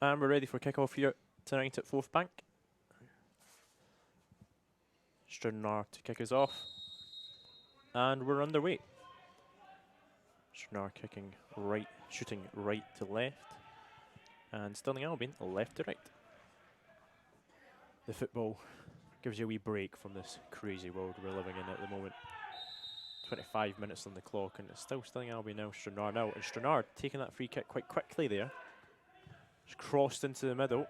And we're ready for kick-off here tonight at Fourth Bank. Stranraer to kick us off. And we're underway. Stranraer kicking right, shooting right to left. And Stirling Albion left to right. The football gives you a wee break from this crazy world we're living in at the moment. 25 minutes on the clock, and it's still Stirling Albion now, Stranraer now. And Stranraer taking that free kick quite quickly there. Just crossed into the middle.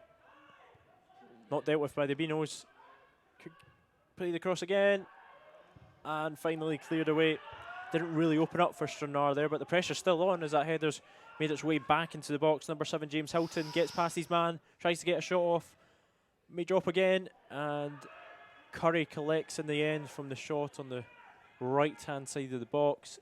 Not dealt with by the Beanos. Could play the cross again. And finally cleared away. Didn't really open up for Stranraer there, but the pressure's still on as that header's made its way back into the box. Number 7, James Hilton, gets past his man, tries to get a shot off. May drop again, and Curry collects in the end from the shot on the right-hand side of the box.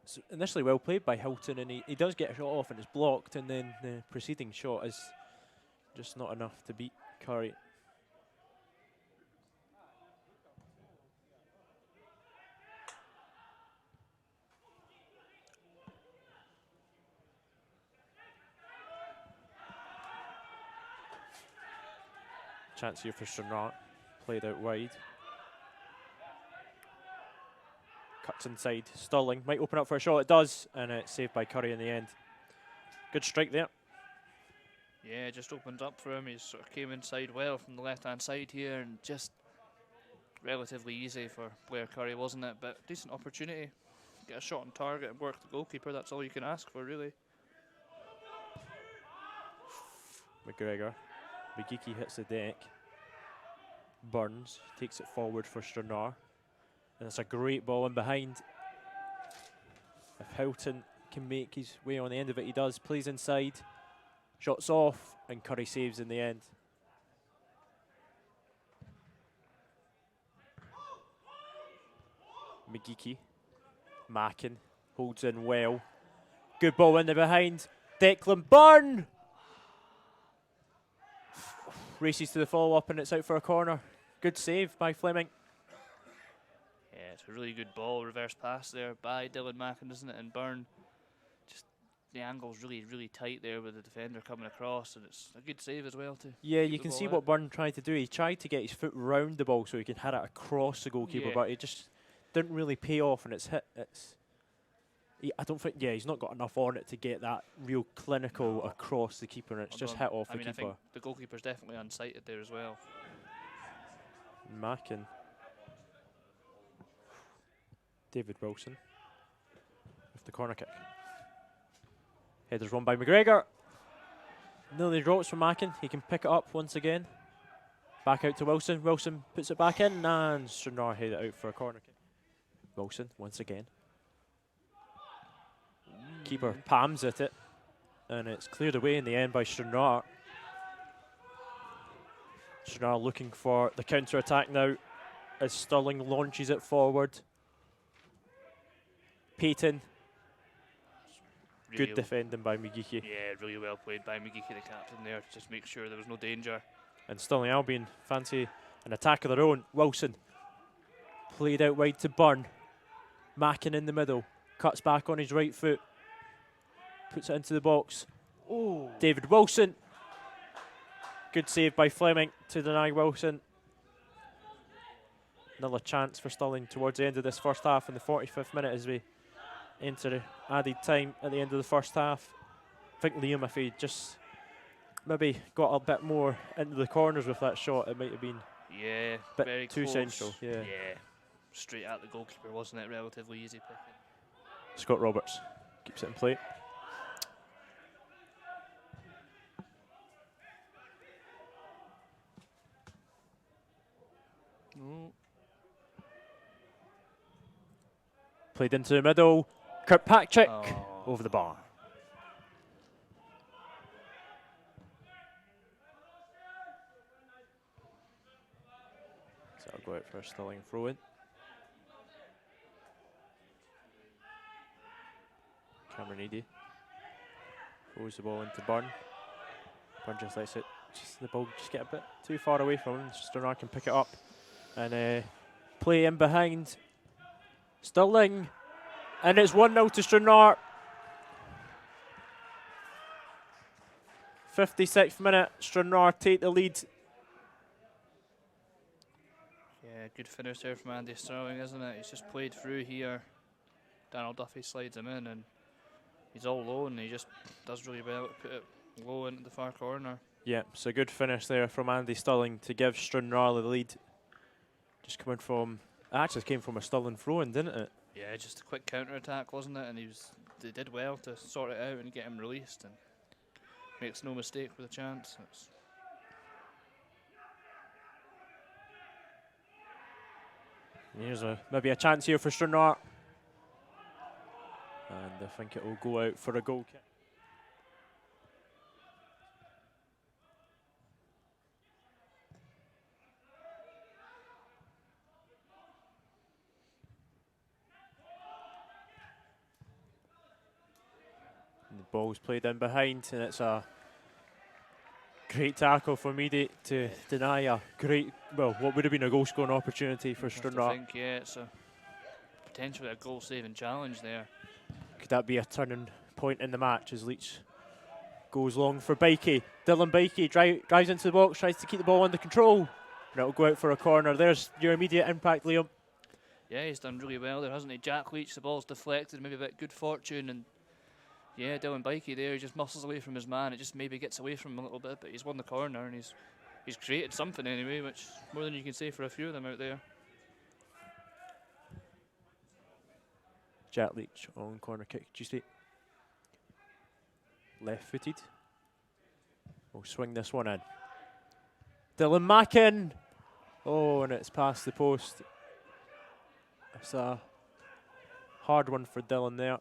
It's initially well played by Hilton, and he does get a shot off and it's blocked, and then the preceding shot is just not enough to beat Curry. Chance here for Stranraer, played out wide. Cuts inside, Stirling might open up for a shot, it does, and it's saved by Curry in the end. Good strike there. Yeah, just opened up for him. He sort of came inside well from the left-hand side here, and just relatively easy for Blair Curry, wasn't it? But decent opportunity. Get a shot on target and work the goalkeeper, that's all you can ask for, really. McGregor. Begiki hits the deck. Burns takes it forward for Stranraer. And it's a great ball in behind. If Hilton can make his way on the end of it, he does. Plays inside. Shots off, and Curry saves in the end. McGeeky. Mackin holds in well. Good ball in the behind. Declan Byrne! Races to the follow-up, and it's out for a corner. Good save by Fleming. Yeah, it's a really good ball, reverse pass there by Dylan Mackin, isn't it? And Byrne, just the angle's really, really tight there with the defender coming across, and it's a good save as well too. Yeah, you can see what Byrne tried to do. He tried to get his foot round the ball so he could hit it across the goalkeeper, but it just didn't really pay off, and it's hit. I don't think, he's not got enough on it to get that real clinical across the keeper, and it's just hit off the keeper. I think the goalkeeper's definitely unsighted there as well. Mackin. David Wilson with the corner kick. Header's run by McGregor. Nearly drops from Mackin. He can pick it up once again. Back out to Wilson. Wilson puts it back in, and Stranraer head it out for a corner kick. Wilson once again. Keeper palms at it, and it's cleared away in the end by Stranraer. Stranraer looking for the counter-attack now as Stirling launches it forward. Payton. Really good defending by McGeeky. Yeah, really well played by McGeeky, the captain there, to just make sure there was no danger. And Stirling Albion fancy an attack of their own. Wilson played out wide to Byrne. Mackin in the middle. Cuts back on his right foot. Puts it into the box. Oh, David Wilson. Good save by Fleming to deny Wilson. Another chance for Stirling towards the end of this first half in the 45th minute as we enter added time at the end of the first half. I think Liam, if he just maybe got a bit more into the corners with that shot, it might have been a bit very too close. central. Yeah, straight at the goalkeeper, wasn't it? Relatively easy picking. Scott Roberts keeps it in play. Played into the middle. Kirkpatrick over the bar. So I'll go out for a Stirling throw in. Cameron Eady throws the ball into Byrne. Byrne just lets it, the ball just get a bit too far away from him. Stranraer can pick it up and play in behind Stirling. And it's 1-0 to Stranraer. 56th minute, Stranraer take the lead. Yeah, good finish there from Andy Stirling, isn't it? He's just played through here. Daniel Duffy slides him in, and he's all low, and he just does really well to put it low into the far corner. Yeah, it's a good finish there from Andy Stirling to give Stranraer the lead. Just coming from, it actually came from a Stirling throw-in, didn't it? Yeah, just a quick counter-attack, wasn't it? And they did well to sort it out and get him released, and makes no mistake with a chance. Here's maybe a chance here for Stranraer. And I think it will go out for a goal kick. And the ball's played in behind, and it's a great tackle for Meady to deny a great, well, what would have been a goal-scoring opportunity for Stranraer. I think, yeah, it's potentially a goal-saving challenge there. Could that be a turning point in the match as Leach goes long for Bikey? Dylan Bikey drives into the box, tries to keep the ball under control. And it'll go out for a corner. There's your immediate impact, Liam. Yeah, he's done really well there, hasn't he? Jack Leach, the ball's deflected, maybe a bit good fortune, and yeah, Dylan Bikey there, he just muscles away from his man. It just maybe gets away from him a little bit, but he's won the corner, and he's created something anyway, which more than you can say for a few of them out there. Jack Leach on corner kick. Do you see? Left-footed. We'll swing this one in. Dylan Mackin. Oh, and it's past the post. It's a hard one for Dylan there.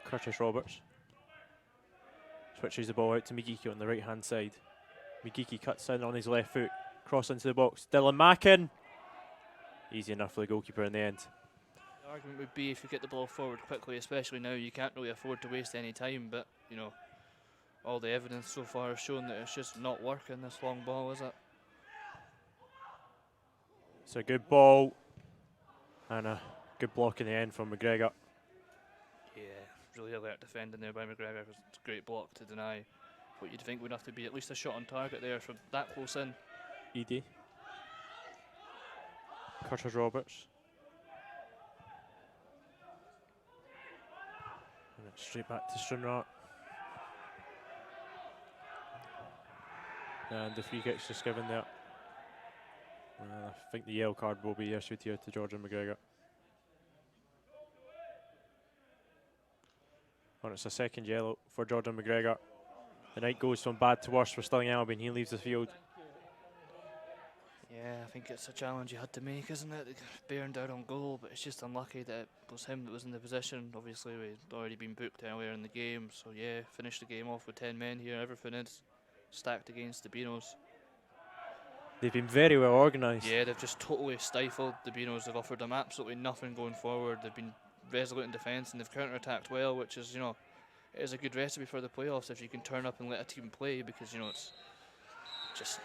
Curtis Roberts switches the ball out to Migiki on the right-hand side. Migiki cuts in on his left foot. Cross into the box. Dylan Mackin. Easy enough for the goalkeeper in the end. The argument would be if you get the ball forward quickly, especially now, you can't really afford to waste any time. But, you know, all the evidence so far has shown that it's just not working, this long ball, is it? It's a good ball. And a good block in the end from McGregor. Yeah, really alert defending there by McGregor. It's a great block to deny what you'd think would have to be at least a shot on target there from that close in. ED. Curtis Roberts. And it's straight back to Stranraer. And the free kick's just given there. I think the yellow card will be issued here to Jordan McGregor. And it's a second yellow for Jordan McGregor. The night goes from bad to worse for Stirling Albion. He leaves the field. Yeah, I think it's a challenge you had to make, isn't it? Bearing down on goal, but it's just unlucky that it was him that was in the position. Obviously, we'd already been booked earlier in the game, so yeah, finished the game off with 10 men here. Everything is stacked against the Beanos. They've been very well organised. Yeah, they've just totally stifled the Beanos. They've offered them absolutely nothing going forward. They've been resolute in defence, and they've counter-attacked well, which is, you know, it is a good recipe for the playoffs if you can turn up and let a team play, because, you know, it's just,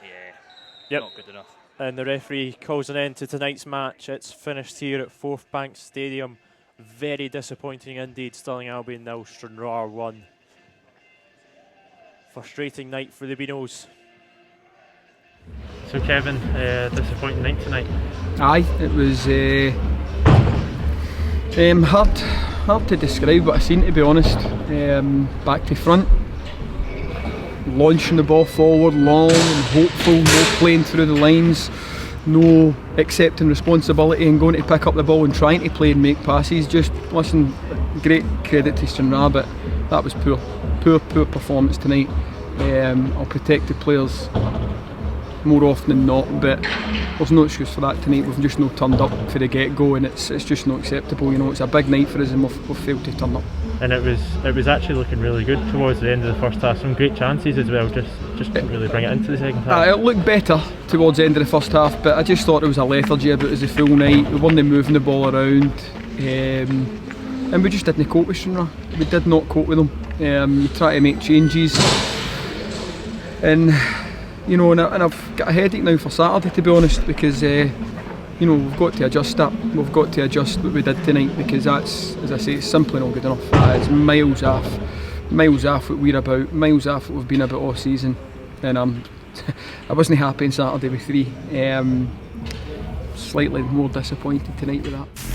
yeah, not good enough. And the referee calls an end to tonight's match. It's finished here at Forth Bank Stadium. Very disappointing indeed. Stirling Albion 0, Stranraer 1. Frustrating night for the Beanos. So Kevin, disappointing night tonight. Aye, it was hard to describe what I seen, to be honest. Back to front, launching the ball forward long and hopeful, no playing through the lines, no accepting responsibility and going to pick up the ball and trying to play and make passes. Just, listen, great credit to Stranraer, but that was poor performance tonight. I'll protect the players more often than not, but there's no excuse for that tonight. We've just not turned up for the get-go, and it's just not acceptable. You know, it's a big night for us, and we've failed to turn up. And it was actually looking really good towards the end of the first half. Some great chances as well. Just couldn't really bring it into the second half. It looked better towards the end of the first half, but I just thought there was a lethargy about us the full night. We weren't moving the ball around, and we just didn't cope with Stranraer. We did not cope with them. You try to make changes, and you know, and I've got a headache now for Saturday, to be honest, because you know, we've got to adjust that. We've got to adjust what we did tonight, because that's, as I say, it's simply not good enough. It's miles off what we're about, miles off what we've been about all season. And I wasn't happy on Saturday with 3. Slightly more disappointed tonight with that.